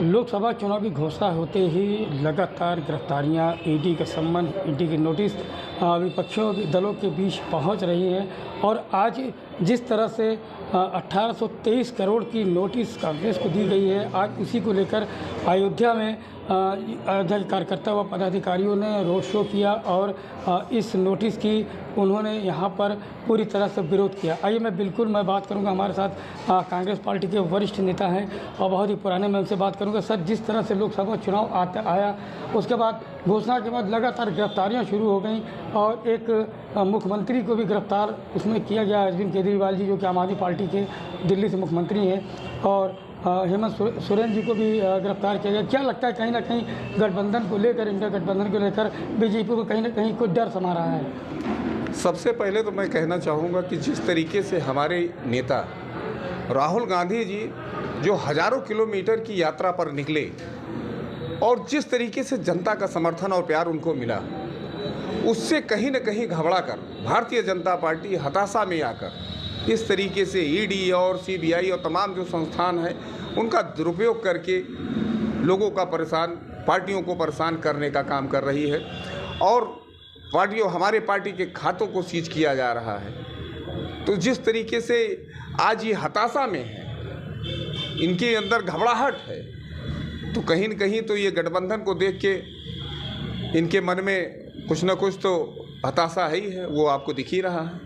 लोकसभा चुनाव की घोषणा होते ही लगातार गिरफ्तारियां, ईडी का सम्मन, ईडी के नोटिस विपक्षियों दलों के बीच पहुंच रही हैं। और आज जिस तरह से 1823 करोड़ की नोटिस कांग्रेस को दी गई है, आज उसी को लेकर अयोध्या में अयोध्या के कार्यकर्ता व पदाधिकारियों ने रोड शो किया और इस नोटिस की उन्होंने यहाँ पर पूरी तरह से विरोध किया। आइए मैं बात करूँगा, हमारे साथ कांग्रेस पार्टी के वरिष्ठ नेता हैं और बहुत ही पुराने, मैं उनसे बात करूँगा। सर, जिस तरह से लोकसभा चुनाव आया उसके बाद घोषणा के बाद लगातार गिरफ्तारियाँ शुरू हो गई और एक मुख्यमंत्री को भी गिरफ्तार उसमें किया गया, अरविंद केजरीवाल जी, जो कि आम आदमी पार्टी के दिल्ली से मुख्यमंत्री हैं, और हेमंत सोरेन जी को भी गिरफ्तार किया गया। क्या लगता है, कहीं ना कहीं गठबंधन को लेकर, इंडिया गठबंधन को लेकर बीजेपी को कहीं ना कहीं कोई डर समा रहा है? सबसे पहले तो मैं कहना चाहूँगा कि जिस तरीके से हमारे नेता राहुल गांधी जी जो हज़ारों किलोमीटर की यात्रा पर निकले और जिस तरीके से जनता का समर्थन और प्यार उनको मिला, उससे कहीं न कहीं घबरा कर भारतीय जनता पार्टी हताशा में आकर इस तरीके से ईडी और सीबीआई और तमाम जो संस्थान हैं उनका दुरुपयोग करके लोगों का पार्टियों को परेशान करने का काम कर रही है और हमारे पार्टी के खातों को सीज किया जा रहा है। तो जिस तरीके से आज ये हताशा में है, इनके अंदर घबराहट है, तो कहीं न कहीं तो ये गठबंधन को देख के इनके मन में कुछ न कुछ तो हताशा ही है, वो आपको दिख ही रहा है।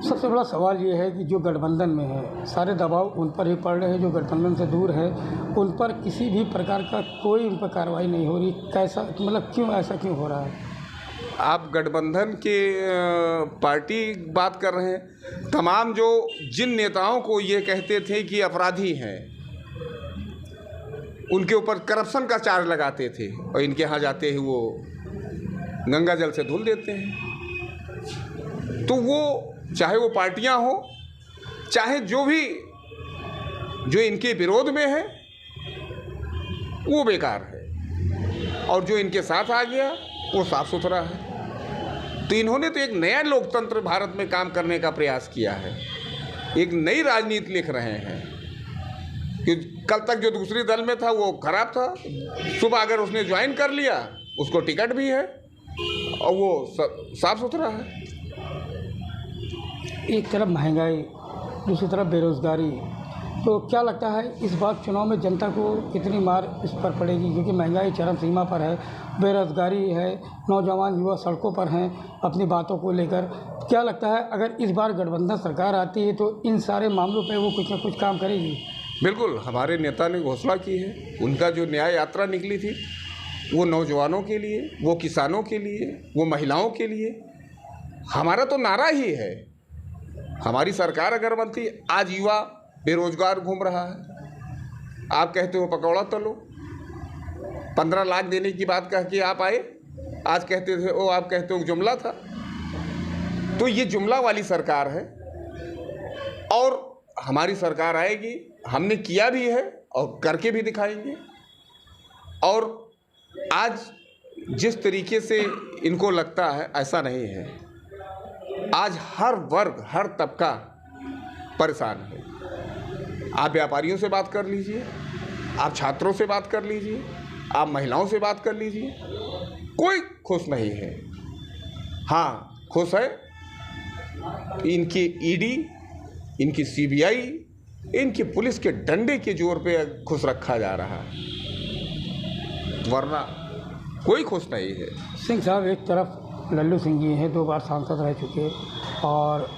सबसे बड़ा सवाल ये है कि जो गठबंधन में है, सारे दबाव उन पर ही पड़ रहे हैं, जो गठबंधन से दूर है उन पर किसी भी प्रकार का कोई उन पर कार्रवाई नहीं हो रही। कैसा, मतलब क्यों, ऐसा क्यों हो रहा है? आप गठबंधन के पार्टी बात कर रहे हैं, तमाम जो जिन नेताओं को ये कहते थे कि अपराधी हैं, उनके ऊपर करप्शन का चार्ज लगाते थे और इनके यहाँ जाते ही वो गंगा जल से धुल देते हैं। तो वो चाहे वो पार्टियां हो, चाहे जो इनके विरोध में है, वो बेकार है, और जो इनके साथ आ गया वो साफ सुथरा है। तो इन्होंने तो एक नया लोकतंत्र भारत में काम करने का प्रयास किया है, एक नई राजनीति लिख रहे हैं कि कल तक जो दूसरे दल में था वो खराब था, सुबह अगर उसने ज्वाइन कर लिया उसको टिकट भी है और वो साफ सुथरा है। एक तरफ महंगाई, दूसरी तरफ बेरोज़गारी, तो क्या लगता है इस बार चुनाव में जनता को कितनी मार इस पर पड़ेगी? क्योंकि महंगाई चरम सीमा पर है, बेरोज़गारी है, नौजवान युवा सड़कों पर हैं अपनी बातों को लेकर। क्या लगता है अगर इस बार गठबंधन सरकार आती है तो इन सारे मामलों पर वो कुछ ना कुछ काम करेगी? बिल्कुल, हमारे नेता ने घोषणा की है, उनका जो न्याय यात्रा निकली थी वो नौजवानों के लिए, वो किसानों के लिए, वो महिलाओं के लिए। हमारा तो नारा ही है, हमारी सरकार अगर बनती, आज युवा बेरोजगार घूम रहा है, आप कहते हो पकौड़ा तलो, 15 लाख देने की बात कह के आप आए, आज कहते थे ओ, आप कहते हो जुमला था। तो ये जुमला वाली सरकार है और हमारी सरकार आएगी, हमने किया भी है और करके भी दिखाएंगे। और आज जिस तरीके से इनको लगता है, ऐसा नहीं है, आज हर वर्ग, हर तबका परेशान है। आप व्यापारियों से बात कर लीजिए, आप छात्रों से बात कर लीजिए, आप महिलाओं से बात कर लीजिए, कोई खुश नहीं है। हाँ, खुश है इनकी ईडी, इनकी सीबीआई, इनकी पुलिस के डंडे के जोर पे खुश रखा जा रहा है, वरना कोई खुश नहीं है। सिंह साहब, एक तरफ लल्लू सिंह जी हैं, 2 बार सांसद रह चुके और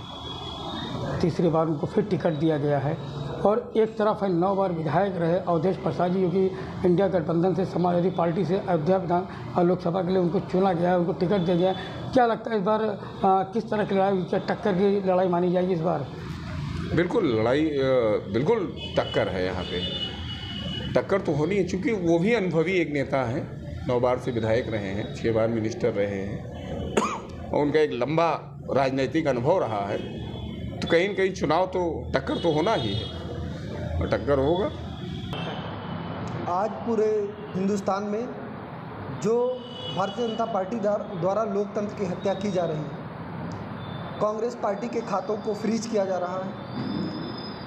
तीसरी बार उनको फिर टिकट दिया गया है, और एक तरफ है 9 बार विधायक रहे अवधेश प्रसाद जी, जो कि इंडिया गठबंधन से, समाजवादी पार्टी से अयोध्या लोकसभा के लिए उनको चुना गया है, उनको टिकट दिया गया है। क्या लगता है इस बार किस तरह की लड़ाई, क्या टक्कर की लड़ाई मानी जाएगी इस बार? बिल्कुल लड़ाई, बिल्कुल टक्कर है, यहाँ पे टक्कर तो होनी है, क्योंकि वो भी अनुभवी एक नेता हैं, 9 बार से विधायक रहे हैं, 6 बार मिनिस्टर रहे हैं और उनका एक लंबा राजनीतिक अनुभव रहा है। तो कहीं न कहीं चुनाव तो टक्कर तो होना ही है और टक्कर होगा। आज पूरे हिंदुस्तान में जो भारतीय जनता पार्टी द्वारा लोकतंत्र की हत्या की जा रही है, कांग्रेस पार्टी के खातों को फ्रीज किया जा रहा है,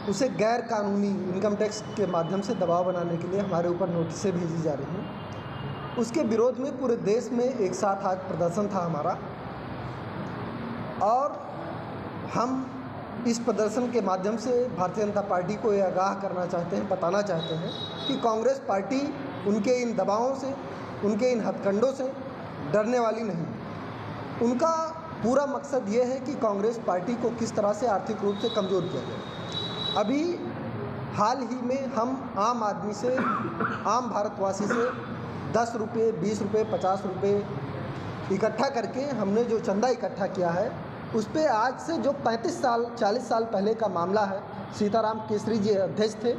उसे गैर कानूनी इनकम टैक्स के माध्यम से दबाव बनाने के लिए हमारे ऊपर नोटिसें भेजी जा रही हैं। उसके विरोध में पूरे देश में एक साथ आज प्रदर्शन था हमारा, और हम इस प्रदर्शन के माध्यम से भारतीय जनता पार्टी को ये आगाह करना चाहते हैं, बताना चाहते हैं कि कांग्रेस पार्टी उनके इन दबावों से, उनके इन हथकंडों से डरने वाली नहीं। उनका पूरा मकसद ये है कि कांग्रेस पार्टी को किस तरह से आर्थिक रूप से कमज़ोर किया जाए। अभी हाल ही में हम आम आदमी से, आम भारतवासी से 10 रुपये, 20 रुपये, 50 रुपये इकट्ठा करके हमने जो चंदा इकट्ठा किया है, उस पर आज से जो 35 साल 40 साल पहले का मामला है, सीताराम केसरी जी अध्यक्ष थे,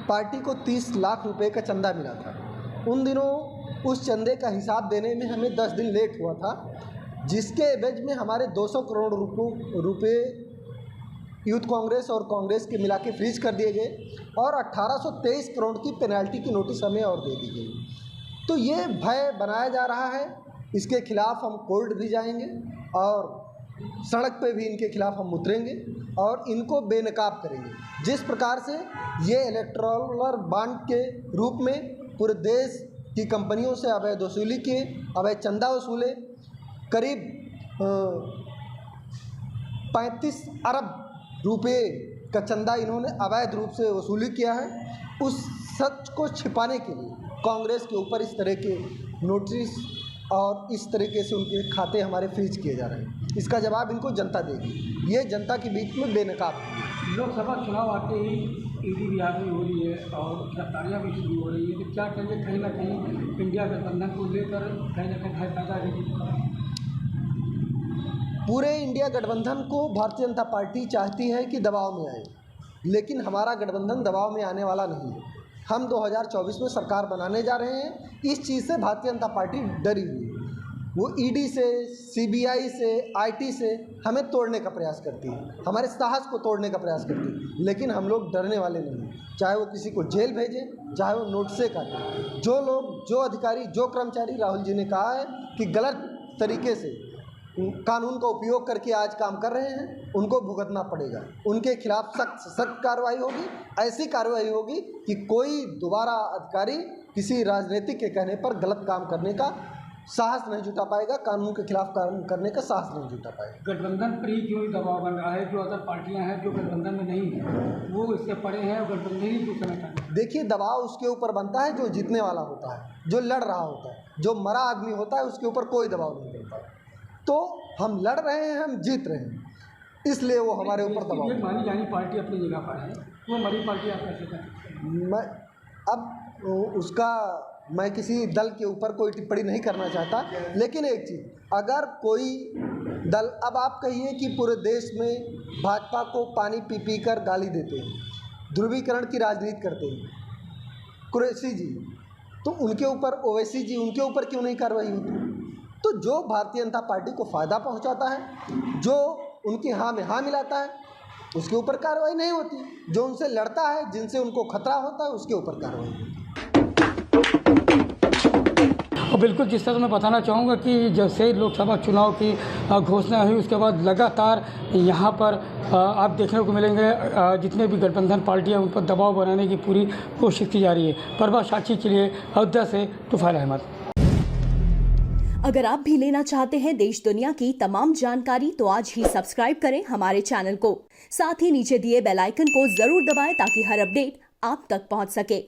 पार्टी को 30 लाख रुपए का चंदा मिला था। उन दिनों उस चंदे का हिसाब देने में हमें 10 दिन लेट हुआ था, जिसके एवज में हमारे 200 करोड़ रुपए यूथ कांग्रेस और कांग्रेस के मिला के फ्रीज कर दिए गए और 1823 करोड़ की पेनल्टी की नोटिस हमें और दे दी गई। तो ये भय बनाया जा रहा है, इसके खिलाफ हम कोर्ट भी जाएंगे और सड़क पे भी इनके खिलाफ हम उतरेंगे और इनको बेनकाब करेंगे। जिस प्रकार से ये इलेक्टोरल बॉन्ड के रूप में पूरे देश की कंपनियों से अवैध वसूली किए, अवैध चंदा वसूले, करीब 35 अरब रुपए का चंदा इन्होंने अवैध रूप से वसूली किया है। उस सच को छिपाने के लिए कांग्रेस के ऊपर इस तरह के नोटिस और इस तरीके से उनके खाते हमारे फ्रीज किए जा रहे हैं। इसका जवाब इनको जनता देगी। ये जनता के बीच में बेनकाब है। लोकसभा चुनाव आते ही ईडी बिहार में हो रही है और गिरफ्तारियाँ भी शुरू हो रही है, तो क्या कहेंगे, कहीं ना कहीं इंडिया गठबंधन को लेकर कहीं ना कहीं भय पैदा है? पूरे इंडिया गठबंधन को भारतीय जनता पार्टी चाहती है कि दबाव में आए, लेकिन हमारा गठबंधन दबाव में आने वाला नहीं है। हम 2024 में सरकार बनाने जा रहे हैं। इस चीज़ से भारतीय जनता पार्टी डरी हुई है। वो ईडी से, सीबीआई से, आईटी से हमें तोड़ने का प्रयास करती है, हमारे साहस को तोड़ने का प्रयास करती है, लेकिन हम लोग डरने वाले नहीं हैं। चाहे वो किसी को जेल भेजें, चाहे वो नोटिसें काटें। जो लोग, जो अधिकारी, जो कर्मचारी, राहुल जी ने कहा है कि गलत तरीके से कानून का उपयोग करके आज काम कर रहे हैं, उनको भुगतना पड़ेगा। उनके खिलाफ सख्त कार्रवाई होगी। ऐसी कार्रवाई होगी कि कोई दोबारा अधिकारी किसी राजनीतिक के कहने पर गलत काम करने का साहस नहीं जुटा पाएगा, कानून के खिलाफ काम करने का साहस नहीं जुटा पाएगा। गठबंधन पर ही क्यों दबाव बन रहा है? जो अदर पार्टियां हैं जो गठबंधन में नहीं है, वो इससे परे हैं और गठबंधन ही क्यों करना चाहते हैं? देखिए, दबाव उसके ऊपर बनता है जो जीतने वाला होता है, जो लड़ रहा होता है। जो मरा आदमी होता है उसके ऊपर कोई दबाव नहीं बनता। तो हम लड़ रहे हैं, हम जीत रहे हैं, इसलिए वो हमारे ऊपर दबाव। ये मानी जानी पार्टी अपनी जगह पर है, वो मरी पार्टी आप कैसे करें? मैं किसी दल के ऊपर कोई टिप्पणी नहीं करना चाहता, लेकिन एक चीज़, अगर कोई दल, अब आप कहिए कि पूरे देश में भाजपा को पानी पी पी कर गाली देते हैं, ध्रुवीकरण की राजनीति करते हैं कुरैशी जी, तो उनके ऊपर, ओवैसी जी, उनके ऊपर क्यों नहीं कार्रवाई होती? तो जो भारतीय जनता पार्टी को फ़ायदा पहुंचाता है, जो उनकी हाँ में हाँ मिलाता है, उसके ऊपर कार्रवाई नहीं होती। जो उनसे लड़ता है, जिनसे उनको खतरा होता है, उसके ऊपर कार्रवाई होती है। और बिल्कुल जिस तरह मैं बताना चाहूँगा कि जब से लोकसभा चुनाव की घोषणा हुई, उसके बाद लगातार यहाँ पर आप देखने को मिलेंगे जितने भी गठबंधन पार्टियाँ उन पर दबाव बनाने की पूरी कोशिश की जा रही है। परवा साक्षी के लिए अयोध्या से तुफैल अहमद। अगर आप भी लेना चाहते हैं देश दुनिया की तमाम जानकारी, तो आज ही सब्सक्राइब करें हमारे चैनल को। साथ ही नीचे दिए बेल आइकन को जरूर दबाएं ताकि हर अपडेट आप तक पहुंच सके।